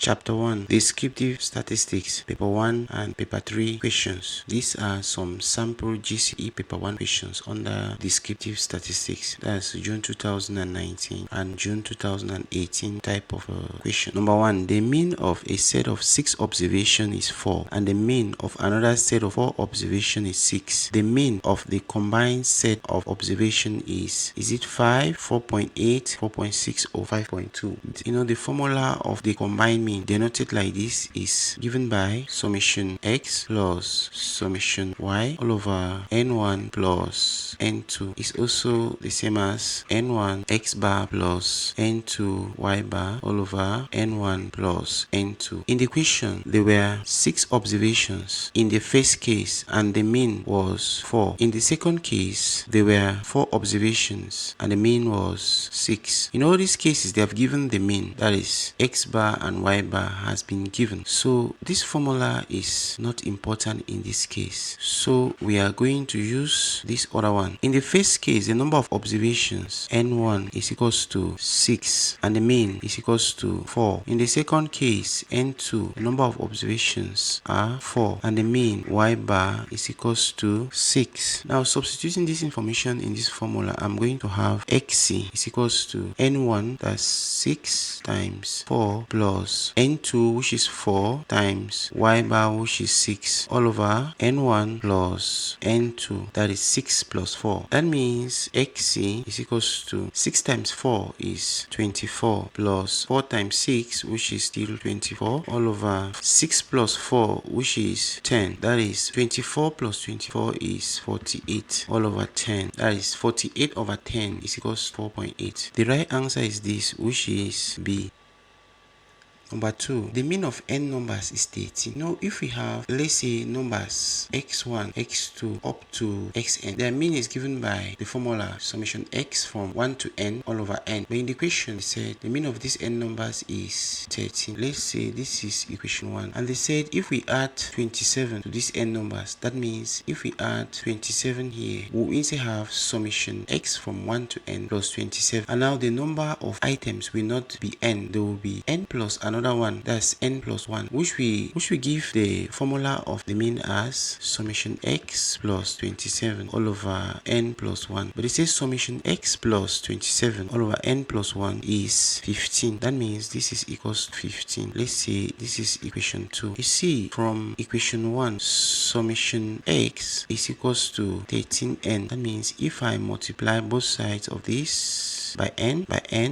Chapter 1, Descriptive Statistics, Paper 1 and Paper 3 questions. These are some sample GCE Paper 1 questions under Descriptive Statistics. That's June 2019 and June 2018 type of question. Number 1, the mean of a set of 6 observations is 4 and the mean of another set of 4 observations is 6. The mean of the combined set of observation is it 5, 4.8, 4.6 or 5.2? You know, the formula of the combined mean denoted like this is given by summation x plus summation y all over n1 plus n2 is also the same as n1 x bar plus n2 y bar all over n1 plus n2. In the question, there were 6 observations in the first case and the mean was 4. In the second case, there were 4 observations and the mean was 6. In all these cases, they have given the mean, that is x bar and y bar has been given. So this formula is not important in this case. So we are going to use this other one. In the first case, the number of observations n1 is equals to 6 and the mean is equals to 4. In the second case, n2, the number of observations are 4 and the mean y bar is equals to 6. Now substituting this information in this formula, I'm going to have xc is equals to n1, that's 6 times 4 plus n2, which is 4 times y bar, which is 6 all over n1 plus n2, that is 6 plus 4. That means xc is equals to 6 times 4 is 24 plus 4 times 6, which is still 24 all over 6 plus 4, which is 10, that is 24 plus 24 is 48 all over 10, that is 48 over 10 is equals to 4.8. The right answer is this, which is B. Number 2, the mean of n numbers is 13. Now, if we have, let's say, numbers x1, x2 up to xn, their mean is given by the formula summation x from 1 to n all over n. But in the question, they said the mean of these n numbers is 13. Let's say this is equation 1. And they said if we add 27 to these n numbers, that means if we add 27 here, we'll instead have summation x from 1 to n plus 27. And now the number of items will not be n, there will be n plus another one, that's n plus 1, which we give the formula of the mean as summation x plus 27 all over n plus 1. But it says summation x plus 27 all over n plus 1 is 15. That means this is equals to 15. Let's say this is equation 2. You see, from equation 1, summation x is equals to 13n. That means if I multiply both sides of this by n,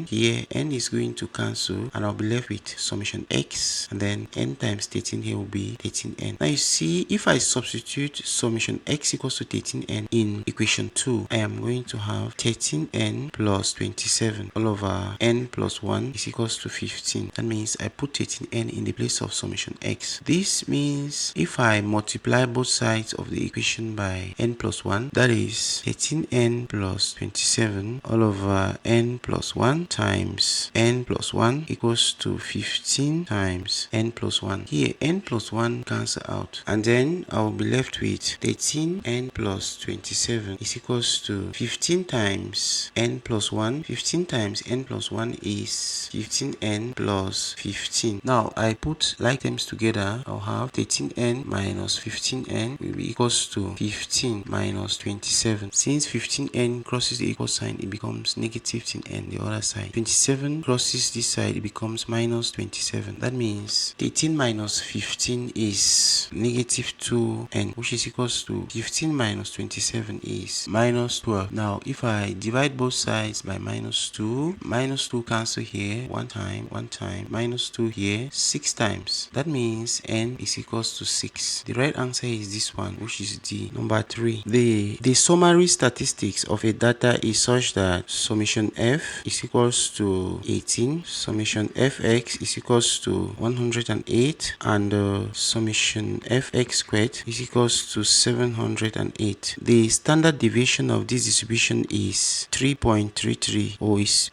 here n is going to cancel and I'll be left with summation x, and then n times 13 here will be 13n. Now you see, if I substitute summation x equals to 13n in equation 2, I am going to have 13n plus 27 all over n plus 1 is equals to 15. That means I put 13n in the place of summation x. This means if I multiply both sides of the equation by n plus 1, that is 13n plus 27 all over n plus 1 times n plus 1 equals to 15 times n plus 1. Here n plus 1 cancel out and then I will be left with 13n plus 27 is equals to 15 times n plus 1. 15 times n plus 1 is 15n plus 15. Now I put like terms together, I'll have 13n minus 15n will be equals to 15 minus 27. Since 15n crosses the equal sign, it becomes negative 15n the other side. 27 crosses this side, it becomes minus 27. That means 13 minus 15 is negative 2n, which is equals to 15 minus 27 is minus 12. Now if I divide both sides by minus 2 cancel here, one time, minus 2 here 6 times. That means n is equals to 6. The right answer is this one, which is D. Number 3, the summary statistics of a data is such that summation f is equals to 18, summation fx is equals to 108, and summation fx squared is equals to 708. The standard deviation of this distribution is 3.33, or is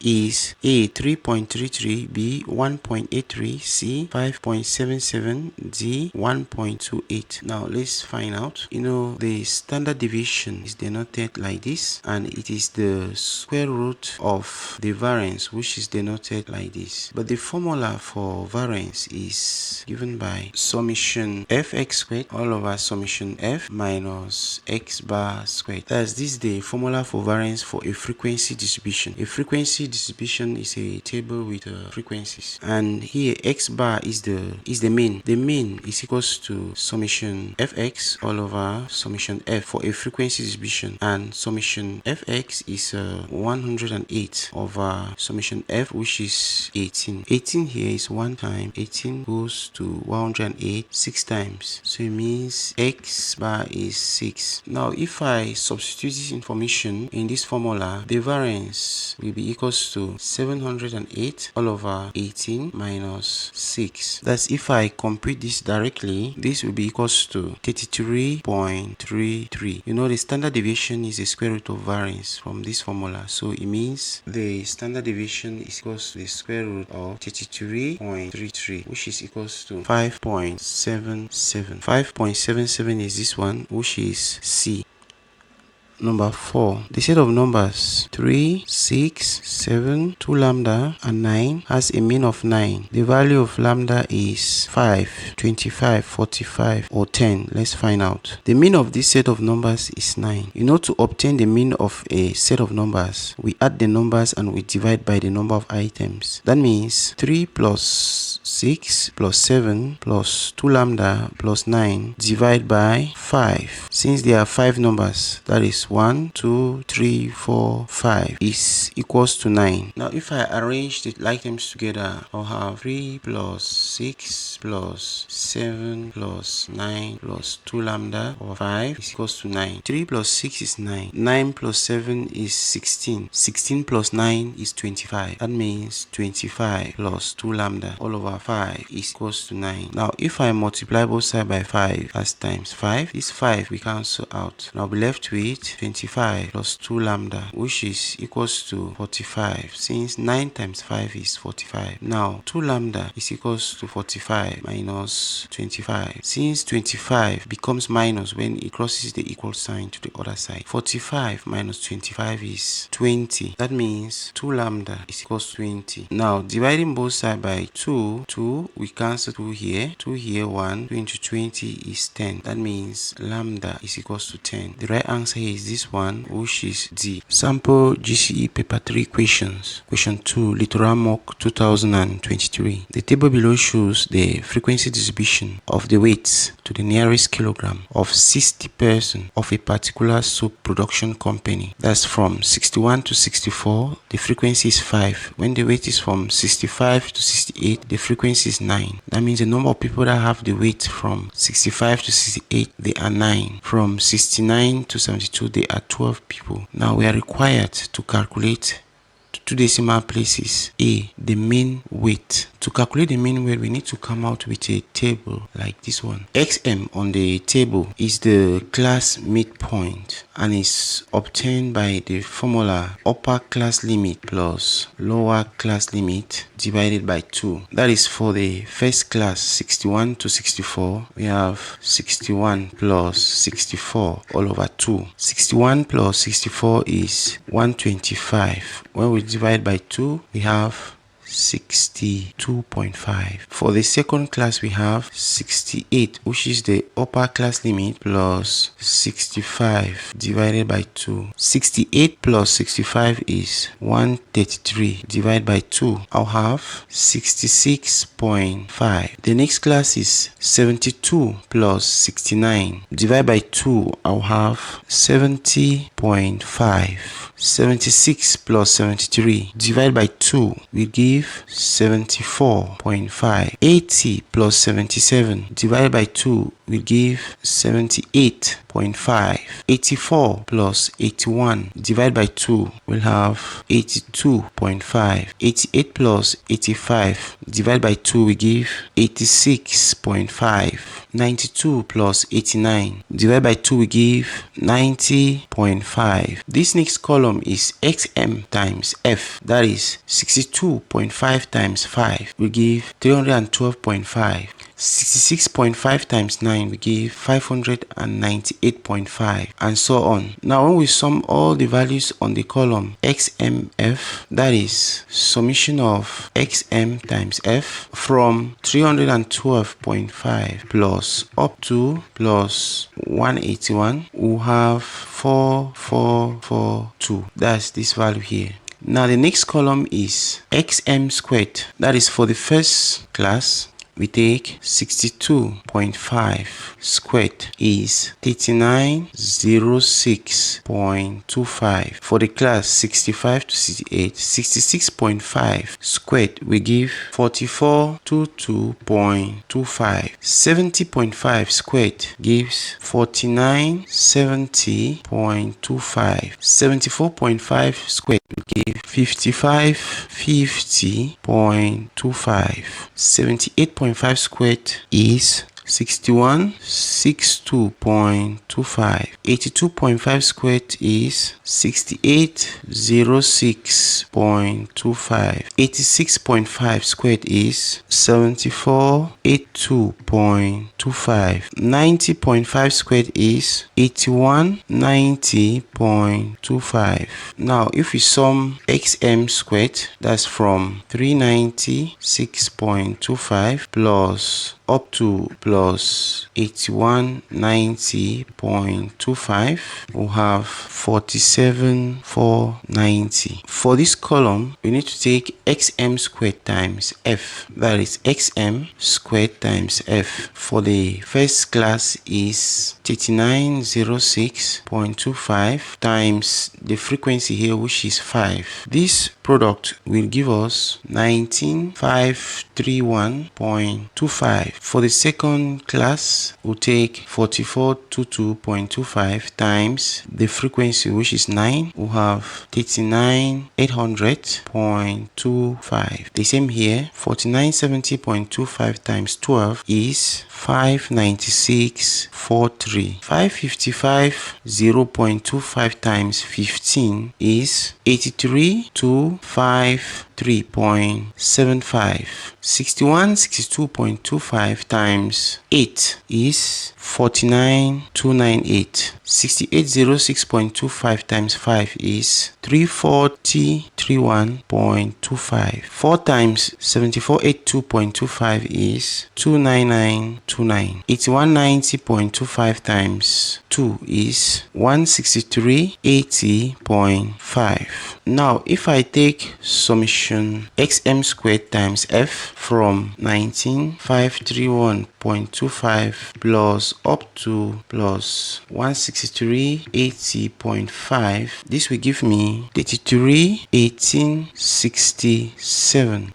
A 3.33, B 1.83, C 5.77, D 1.28. Now let's find out. You know, the standard deviation is denoted like this, and it is the square root of the variance, which is denoted like this. But the formula for for variance is given by summation fx squared all over summation f minus x bar squared. That's this is the formula for variance for a frequency distribution. A frequency distribution is a table with frequencies, and here x bar is the mean. The mean is equals to summation fx all over summation f for a frequency distribution, and summation fx is 108 over summation f, which is 18. 18 here is 1 time. 18 goes to 108 6 times, so it means x bar is 6. Now if I substitute this information in this formula, the variance will be equals to 708 all over 18 minus 6. That's if I compute this directly, this will be equals to 33.33. You know, the standard deviation is the square root of variance from this formula, so it means the standard deviation is equals to the square root of 33.33, which is equals to 5.77. 5.77 is this one, which is C. Number 4. The set of numbers 3, 6, 7, 2 lambda and 9 has a mean of 9. The value of lambda is 5, 25, 45 or 10. Let's find out. The mean of this set of numbers is 9. You know, to obtain the mean of a set of numbers, we add the numbers and we divide by the number of items. That means 3 plus 6 plus 7 plus 2 lambda plus 9 divide by 5. Since there are 5 numbers, that is 1, 2, 3, 4, 5 is equals to 9. Now if I arrange the items together, I'll have 3 plus 6 plus 7 plus 9 plus 2 lambda over 5 is equals to 9. 3 plus 6 is 9. 9 plus 7 is 16. 16 plus 9 is 25. That means 25 plus 2 lambda all over 5 is equals to 9. Now if I multiply both sides by 5 as times 5, this 5 we cancel out. Now I'll be left with 25 plus 2 lambda, which is equals to 45, since 9 times 5 is 45. Now 2 lambda is equals to 45 minus 25, since 25 becomes minus when it crosses the equal sign to the other side. 45 minus 25 is 20. That means 2 lambda is equals to 20. Now dividing both sides by 2, we cancel 2 here, 2 here, 1, 2 into 20 is 10. That means lambda is equals to 10. The right answer here is this one, which is D. Sample GCE paper 3 questions. Question 2, Littoral Mock 2023. The table below shows the frequency distribution of the weights to the nearest kilogram of 60% of a particular soap production company. That's from 61 to 64, the frequency is 5. When the weight is from 65 to 68, the frequency is 9. That means the number of people that have the weight from 65 to 68, they are 9. From 69 to 72, they are 12 people. Now we are required to calculate 2 decimal places. A, the mean weight. To calculate the mean weight, we need to come out with a table like this one. XM on the table is the class midpoint and is obtained by the formula upper class limit plus lower class limit divided by 2. That is for the first class 61 to 64. We have 61 plus 64 all over 2. 61 plus 64 is 125. When we divide by 2, we have 62.5. For the second class, we have 68, which is the upper class limit, plus 65 divided by 2. 68 plus 65 is 133 divided by 2. I'll have 66.5. The next class is 72 plus 69 divided by 2. I'll have 70.5. 76 plus 73 divided by 2 will give 74.5. 80 plus 77 divided by 2 will give 78.5. 84 plus 81 divided by 2 will have 82.5. 88 plus 85 divided by 2 will give 86.5. 92 plus 89 divided by 2 will give 90.5. This next column is XM times F, that is 62.5 times 5 will give 312.5. 66.5 times 9 will give 598.5, and so on. Now when we sum all the values on the column XMF, that is summation of XM times F from 312.5 plus up to plus 181, we'll have 4442. That's this value here. Now the next column is XM squared. That is for the first class. We take 62.5 squared is 3906.25. For the class 65 to 68, 66.5 squared will give 4422.25. 70.5 squared gives 4970.25. 74.5 squared will give 5550.25. 78.5 squared is 6162.25. 82.5 squared is 6806.25. 86.5 squared is 7482.25. 90.5 squared is 8190.25. Now if we sum XM squared, that's from 396.25 plus up to plus 8190.25, we'll have 47490. For this column, we need to take XM squared times F. That is XM squared times F. For the first class is 3906.25 times the frequency here, which is 5. This product will give us 19531.25. For the second class, we'll take 4422.25 times the frequency, which is 9. We'll have 39800.25. The same here, 4970.25 times 12 is 596.43. 555.0.25 times 15 is 83,253.75. 6162.25 times 8 is 49,298. 6806.25 times 5 is 34031.25. 4 times 7482.25 is 29929. 8190.25 times 2 is 16380.5. Now if I take summation XM squared times F from 19531.25 plus up to plus 16380.5, this will give me 331867.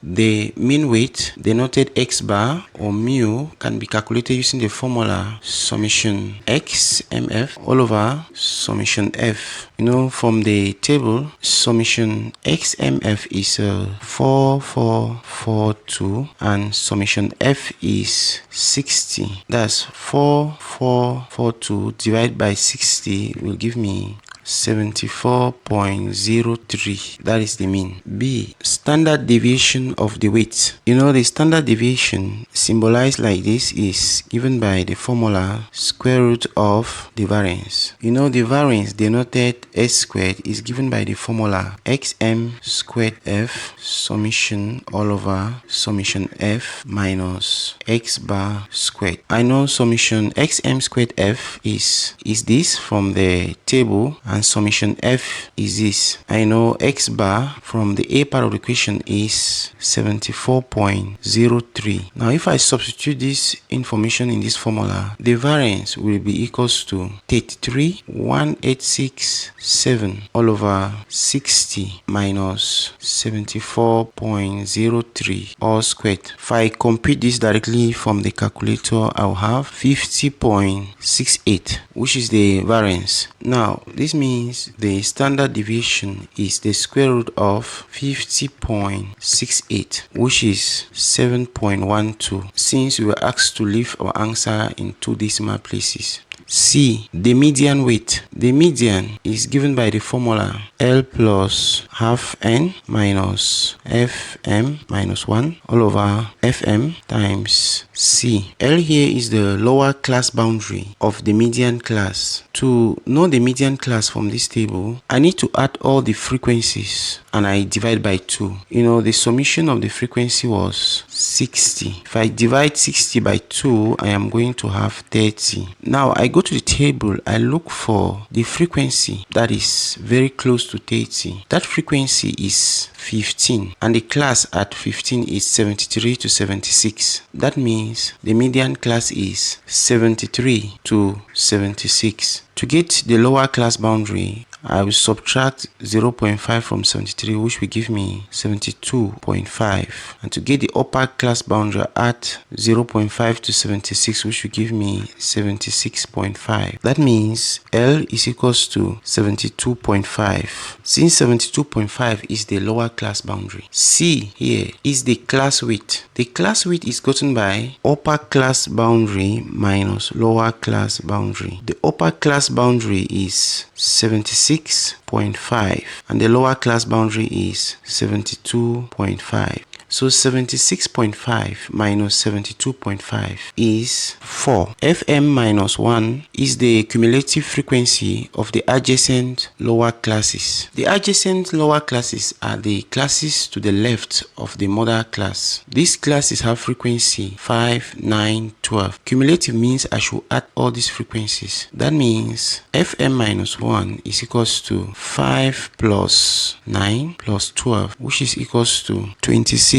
The mean weight denoted X bar or mu can be calculated using the formula summation XMF all over summation F. You know, from the table, summation XMF is 4442 and summation F is 60. That's 4442 divided by 60 will give me 74.03. That is the mean. B. Standard deviation of the weight. You know, the standard deviation symbolized like this is given by the formula square root of the variance. You know, the variance denoted S squared is given by the formula XM squared F summation all over summation F minus X bar squared. I know summation XM squared F is this from the table, and summation F is this. I know X bar from the A part of the equation is 74.03. Now if I substitute this information in this formula, the variance will be equals to 33,186.7 all over 60 minus 74.03 all squared. If I compute this directly from the calculator, I'll have 50.68, which is the variance. Now this means the standard deviation is the square root of 50.68, which is 7.12, since we were asked to leave our answer in 2 decimal places. C. The median weight. The median is given by the formula L plus half N minus FM minus 1 all over FM times C. L here is the lower class boundary of the median class. To know the median class from this table, I need to add all the frequencies and I divide by 2. The summation of the frequency was 60. If I divide 60 by 2, I am going to have 30. Now I go to the table, I look for the frequency that is very close to 30. That frequency is 15 and the class at 15 is 73 to 76. That means the median class is 73 to 76. To get the lower class boundary, I will subtract 0.5 from 73, which will give me 72.5. And to get the upper class boundary, add 0.5 to 76, which will give me 76.5. That means L is equals to 72.5. Since 72.5 is the lower class boundary, C here is the class width. The class width is gotten by upper class boundary minus lower class boundary. The upper class boundary is 76.5 and the lower class boundary is 72.5. So 76.5 minus 72.5 is 4. Fm minus 1 is the cumulative frequency of the adjacent lower classes. The adjacent lower classes are the classes to the left of the mother class. These classes have frequency 5, 9, 12. Cumulative means I should add all these frequencies. That means Fm minus 1 is equals to 5 plus 9 plus 12, which is equals to 26.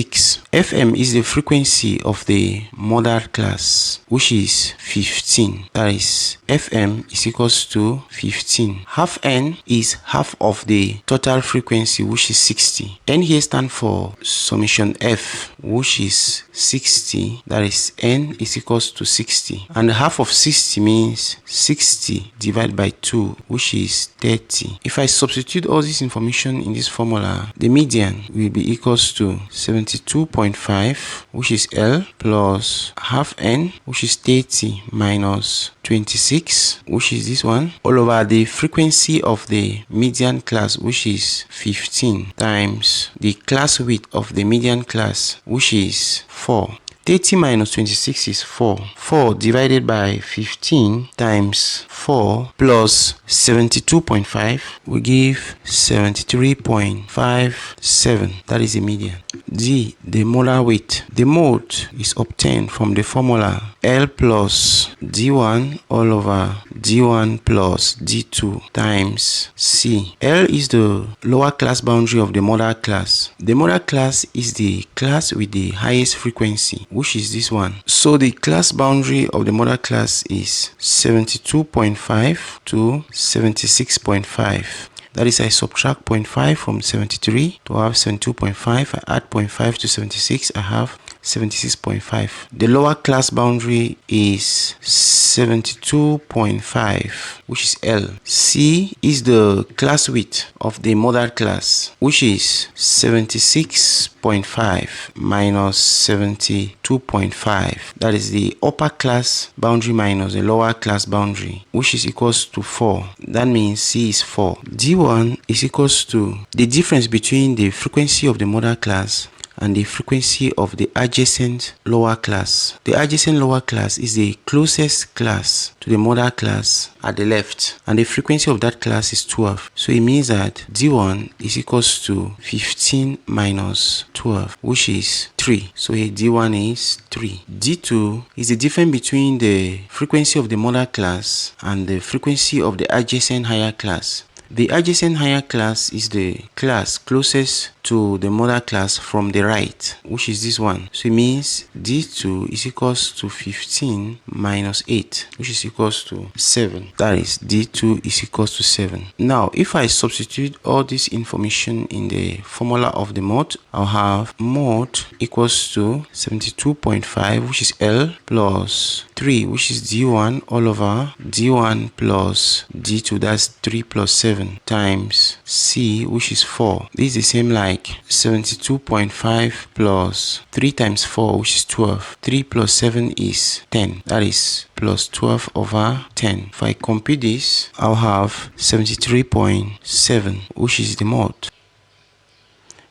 Fm is the frequency of the mother class, which is 15. That is, Fm is equals to 15. Half n is half of the total frequency, which is 60. N here stands for summation F, which is 60. That is, n is equals to 60. And half of 60 means 60 divided by 2, which is 30. If I substitute all this information in this formula, the median will be equals to 72.5, which is L, plus half n, which is 30, minus 26, which is this one, all over the frequency of the median class, which is 15, times the class width of the median class, which is 4. 30 minus 26 is 4. 4 divided by 15 times 4 plus 72.5 will give 73.57. That is the median. D, the molar weight. The mode is obtained from the formula L plus D1 all over D1 plus D2 times C. L is the lower class boundary of the mother class. The mother class is the class with the highest frequency, which is this one. So the class boundary of the mother class is 72.5 to 76.5. That is, I subtract 0.5 from 73 to have 72.5. I add 0.5 to 76, I have 76.5. The lower class boundary is 72.5, which is L. C is the class width of the mother class, which is 76.5 minus 72.5. That is the upper class boundary minus the lower class boundary, which is equals to 4. That means C is 4. D1 is equals to the difference between the frequency of the mother class and the frequency of the adjacent lower class. The adjacent lower class is the closest class to the mother class at the left, and the frequency of that class is 12. So it means that D1 is equals to 15 minus 12, which is 3. So here D1 is 3. D2 is the difference between the frequency of the mother class and the frequency of the adjacent higher class. The adjacent higher class is the class closest to the mother class from the right, which is this one. So it means D2 is equals to 15 minus 8, which is equals to 7. That is, D2 is equals to 7. Now, if I substitute all this information in the formula of the mode, I'll have mode equals to 72.5, which is L, plus 3, which is D1 all over D1 plus D2, that's 3 plus 7, times C, which is 4. This is the same like 72.5 plus 3 times 4, which is 12. 3 plus 7 is 10. That is plus 12 over 10. If I compute this, I'll have 73.7, which is the mode.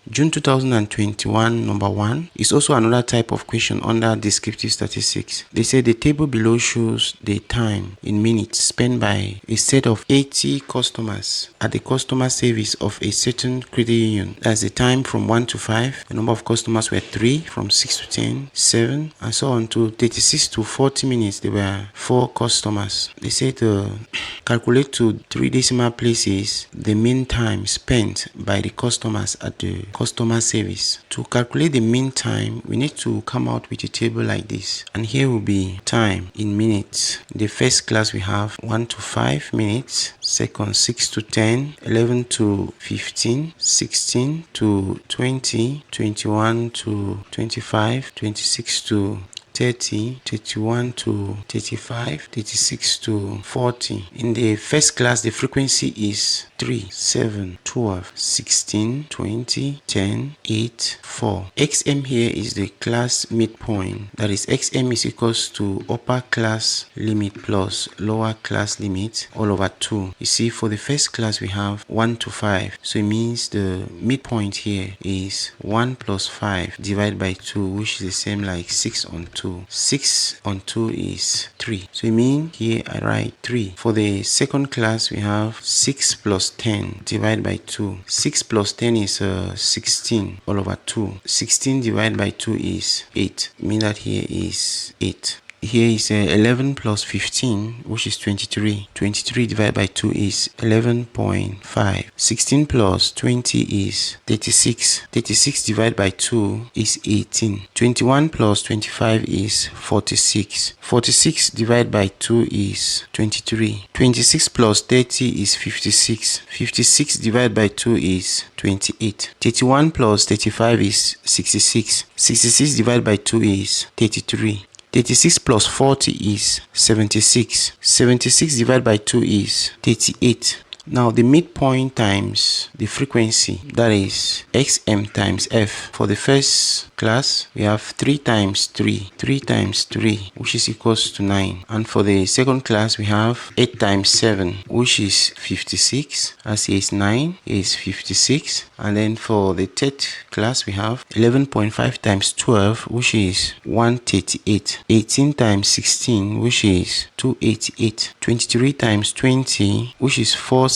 June 2021 number 1 is also another type of question under descriptive statistics. They say the table below shows the time in minutes spent by a set of 80 customers at the customer service of a certain credit union. That's the time from 1 to 5. The number of customers were 3, from 6 to 10, 7, and so on to 36 to 40 minutes. There were 4 customers. They say to calculate to 3 decimal places the mean time spent by the customers at the customer service. To calculate the mean time, we need to come out with a table like this, and here will be time in minutes. In the first class we have 1 to 5 minutes, second 6 to 10, 11 to 15, 16 to 20, 21 to 25, 26 to 30, 31 to 35, 36 to 40. In the first class, the frequency is 3, 7, 12, 16, 20, 10, 8, 4. XM here is the class midpoint. That is, XM is equals to upper class limit plus lower class limit all over 2. You see, for the first class, we have 1 to 5. So it means the midpoint here is 1 plus 5 divided by 2, which is the same like 6 on 2. 6 on 2 is 3. So it means here I write 3. For the second class, we have 6 plus 10 divided by 2. 6 plus 10 is 16 all over 2. 16 divided by 2 is 8. Mean that here is 8. Here is 11 plus 15, which is 23. 23 divided by 2 is 11.5. 16 plus 20 is 36. 36 divided by 2 is 18. 21 plus 25 is 46. 46 divided by 2 is 23. 26 plus 30 is 56. 56 divided by 2 is 28. 31 plus 35 is 66. 66 divided by 2 is 33. 36 plus 40 is 76. 76 divided by 2 is 38. Now the midpoint times the frequency, that is XM times F. For the first class, we have 3 times 3. 3 times 3, which is equals to 9. And for the second class, we have 8 times 7, which is 56. As here is 9, is 56. And then for the third class, we have 11.5 times 12, which is 138. 18 times 16, which is 288. 23 times 20, which is 460.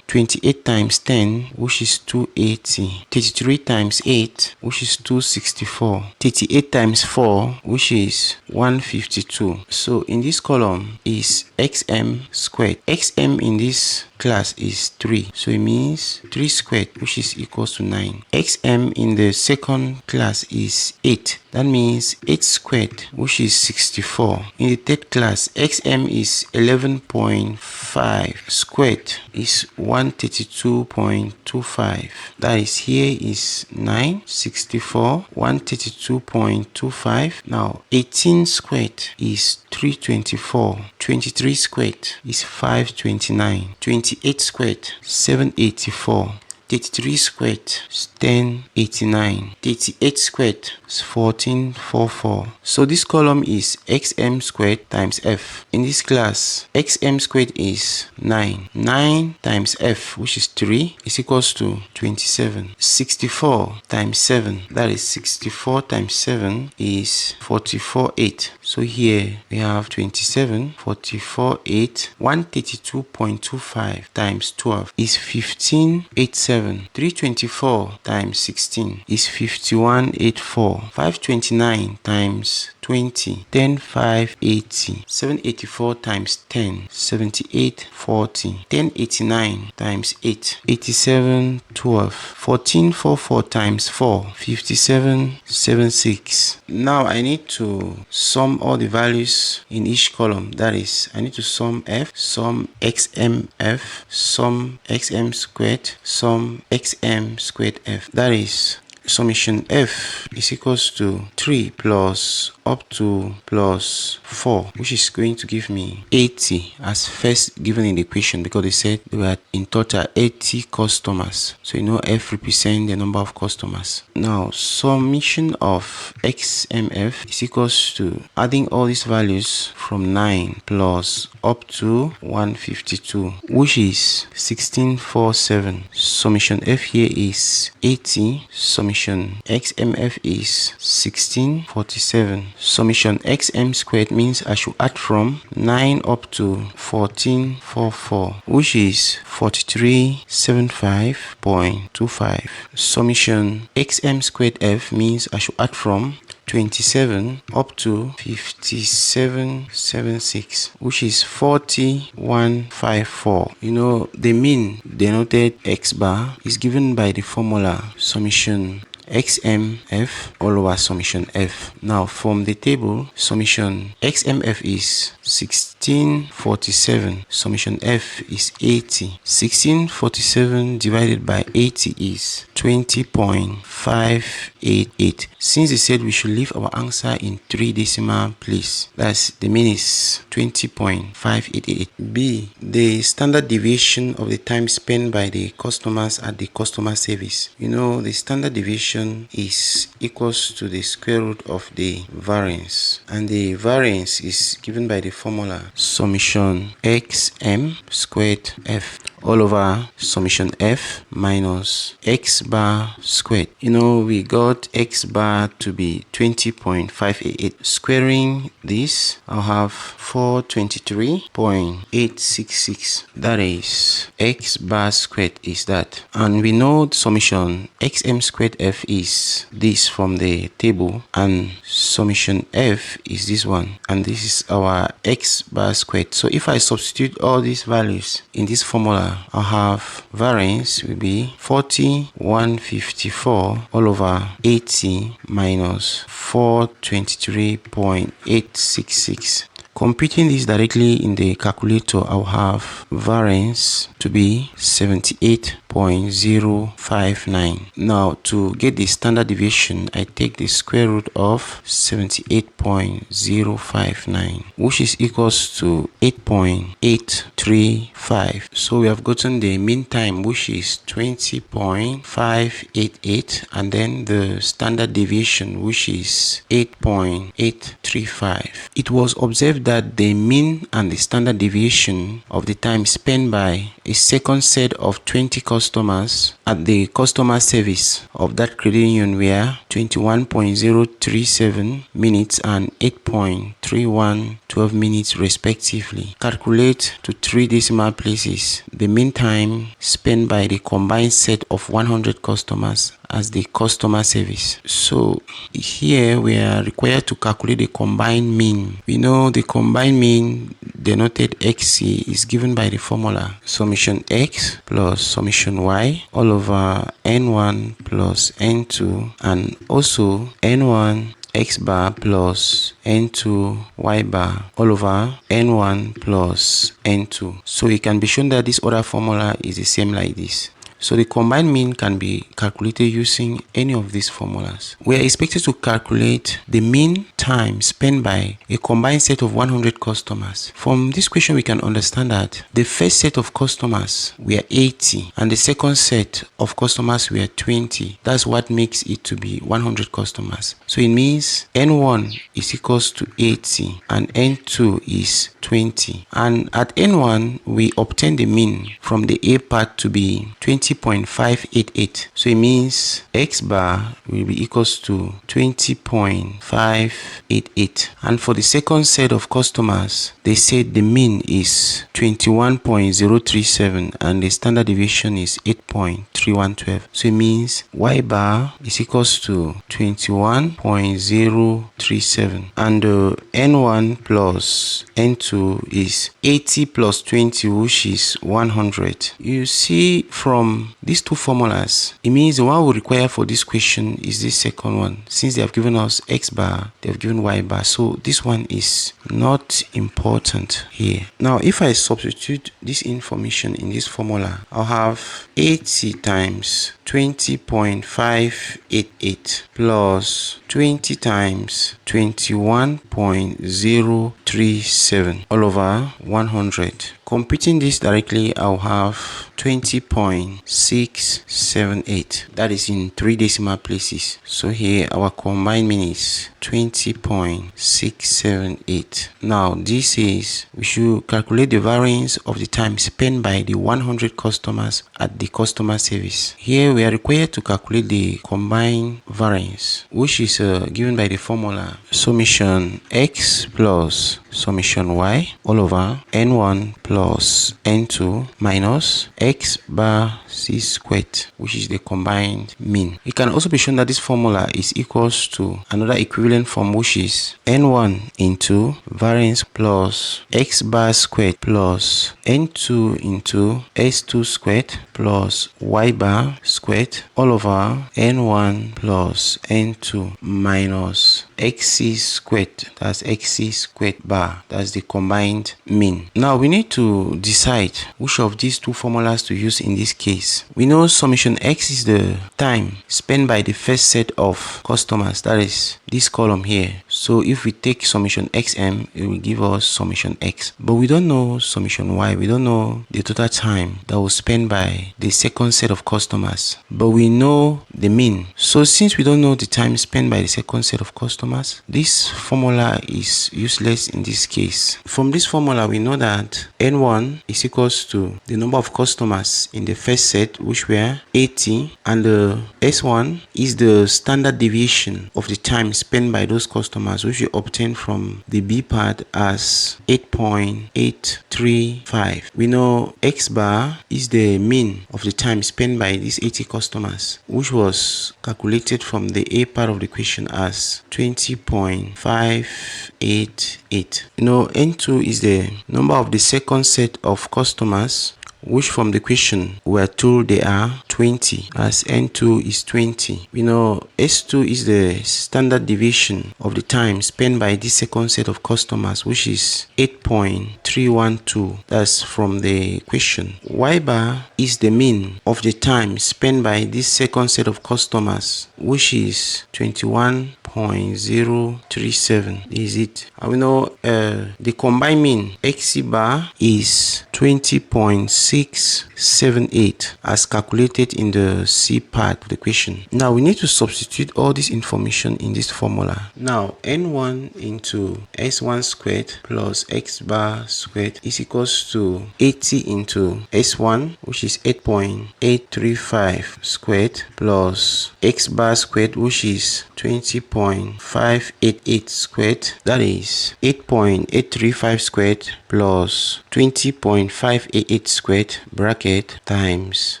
28 times 10, which is 280. 33 times 8, which is 264. 38 times 4, which is 152. So in this column is XM squared. XM in this class is 3, so it means 3 squared, which is equals to 9. XM in the second class is 8. That means 8 squared, which is 64. In the third class, XM is 11.5 squared is 132.25. That is, here is 9, 64, 132.25. Now 18 squared is 324. 23 squared is 529. 28 squared 784. 33 squared is 1089. 38 squared is 1444. So this column is XM squared times F. In this class, XM squared is 9. 9 times F, which is 3, is equals to 27. 64 times 7, that is 64 times 7 is 44.8. So here we have 27, 44.8, 132.25 times 12 is 1587. 324 times 16 is 5184. 529 times 20, 10,580. 784 times 10, 7840. 1089 times 8, 8712. 1444 times 4, 5776. Now I need to sum all the values in each column. That is, I need to sum F, sum XMF, sum XM squared, sum XM squared F. That is, summation f is equals to 3 plus up to plus 4, which is going to give me 80 as first given in the equation, because they said there were in total 80 customers. So you know f represents the number of customers. Now summation of xmf is equals to adding all these values from 9 plus up to 152, which is 1647. Summation f here is 80. Summation xmf is 1647. Summation xm squared means I should add from 9 up to 1444, which is 4375.25. Summation xm squared f means I should add from 27 up to 5776, which is 4154. You know, the mean denoted x bar is given by the formula summation xmf all over summation f. Now from the table, summation xmf is 1647, summation f is 80. 1647 divided by 80 is 20.588. Since they said we should leave our answer in 3 decimal place, that's the mean is 20.588. b, the standard deviation of the time spent by the customers at the customer service. You know, the standard deviation is equals to the square root of the variance, and the variance is given by the formula summation xm squared f all over summation f minus x bar squared. You know, we got x bar to be 20.588. Squaring this, I'll have 423.866. That is x bar squared is that. And we know summation xm squared f is this from the table, and summation f is this one, and this is our x bar squared. So if I substitute all these values in this formula, I'll have variance will be 4154 all over 80 minus 423.866. Computing this directly in the calculator, I'll have variance to be 78.059. Now to get the standard deviation, I take the square root of 78.059, which is equals to 8.835. So we have gotten the mean time, which is 20.588, and then the standard deviation, which is 8.835. It was observed that the mean and the standard deviation of the time spent by a second set of 20 customers at the customer service of that credit union were 21.037 minutes and 8.3112 minutes respectively. Calculate to 3 decimal places the mean time spent by the combined set of 100 customers as the customer service. So here we are required to calculate the combined mean. We know the combined mean denoted xc is given by the formula summation x plus summation y all over n1 plus n2, and also n1 x bar plus n2 y bar all over n1 plus n2. So it can be shown that this other formula is the same like this. So the combined mean can be calculated using any of these formulas. We are expected to calculate the mean time spent by a combined set of 100 customers. From this question, we can understand that the first set of customers were 80 and the second set of customers were 20. That's what makes it to be 100 customers. So it means N1 is equals to 80 and N2 is 20. And at N1, we obtain the mean from the A part to be 20.588. So it means X bar will be equals to 20.588. And for the second set of customers, they said the mean is 21.037 and the standard deviation is 8.3112. So it means Y bar is equals to 21.037 and N1 plus N2 is 80 plus 20, which is 100. You see from from these two formulas, it means the one we require for this question is this second one. Since they have given us x bar, they have given y bar, so this one is not important here. Now if I substitute this information in this formula, I'll have 80 times 20.588 plus 20 times 21.037 all over 100. Computing this directly, I'll have 20.678. That is in 3 decimal places. So here our combined mean is 20.678. Now this is, we should calculate the variance of the time spent by the 100 customers at the customer service. Here we are required to calculate the combined variance, which is given by the formula summation x plus summation y all over n1 plus n2 minus x bar c squared, which is the combined mean. It can also be shown that this formula is equals to another equivalent form, which is n1 into variance plus x bar squared plus n2 into s2 squared plus y bar squared all over n1 plus n2 minus xc squared, that's xc squared bar, that's the combined mean. Now we need to decide which of these two formulas to use in this case. We know summation x is the time spent by the first set of customers, that is this column here. So if we take summation xm, it will give us summation x, but we don't know summation y. We don't know the total time that was spent by the second set of customers, but we know the mean. So since we don't know the time spent by the second set of customers, this formula is useless in this case. From this formula, we know that n1 is equals to the number of customers in the first set, which were 80, and the s1 is the standard deviation of the time spent by those customers, which we obtain from the b part as 8.835. We know x bar is the mean of the time spent by these 80 customers, which was calculated from the a part of the question as 20.588. N2 is the number of the second set of customers, which from the question we are told they are 20, as n2 is 20. We know s2 is the standard deviation of the time spent by this second set of customers, which is 8.312. That's from the question. Y bar is the mean of the time spent by this second set of customers, which is 21.037. Is it? And we know the combined mean xc bar is 20.678 as calculated in the C part of the question. Now we need to substitute all this information in this formula. Now n1 into s1 squared plus x bar squared is equals to 80 into s1, which is 8.835 squared, plus x bar squared, which is 20.588 squared, that is 8.835 squared plus 20.588 squared bracket times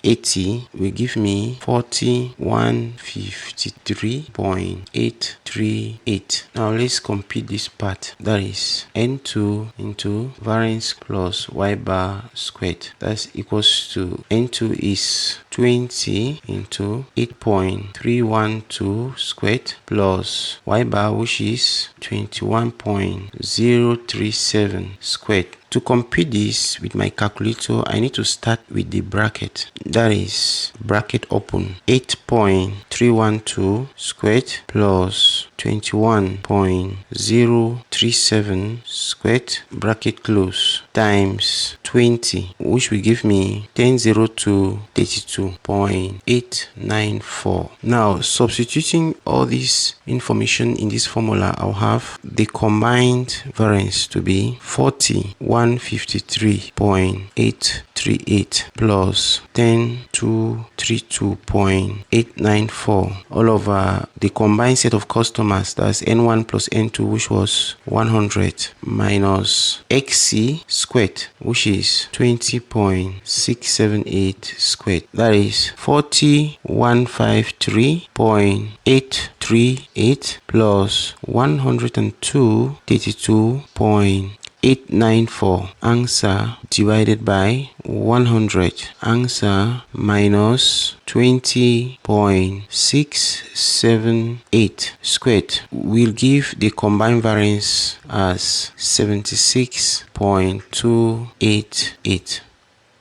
80 will give me 4153.838. Now let's compute this part, that is n2 into variance plus y bar squared, that's equals to n2 is 20 into 8.312 squared plus y bar, which is 21.037 squared. To compute this with my calculator, I need to start with the bracket, that is bracket open 8.312 squared plus 21.037 squared bracket close times 20, which will give me 100232.894. Now substituting all this information in this formula, I'll have the combined variance to be 4153.838 plus 10232.894 all over the combined set of customers, that's n1 plus n2, which was 100, minus xc squared, which is 20.678 squared, that is 4153.838 plus 102.32.894. 894. Answer divided by 100. Answer minus 20.678 squared will give the combined variance as 76.288.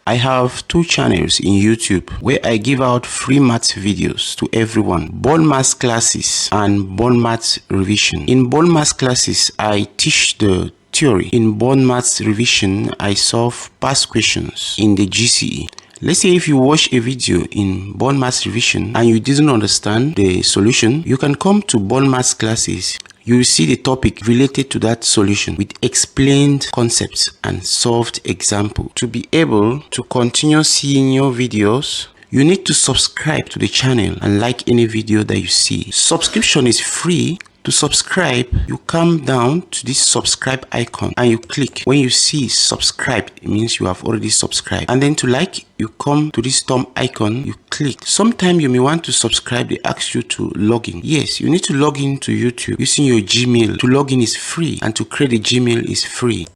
I have two channels in YouTube where I give out free maths videos to everyone. Bone maths classes and bone maths revision. In bone maths classes, I teach the theory. In bone maths revision, I solve past questions in the GCE. Let's say if you watch a video in bone maths revision and you didn't understand the solution, you can come to bone maths classes. You will see the topic related to that solution with explained concepts and solved example. To be able to continue seeing your videos, you need to subscribe to the channel and like any video that you see. Subscription is free. To subscribe, you come down to this subscribe icon and you click. When you see subscribe, it means you have already subscribed. And then to like, you come to this thumb icon, you click. Sometimes you may want to subscribe, they ask you to log in. Yes, you need to log in to YouTube using your Gmail. To log in is free and to create a Gmail is free.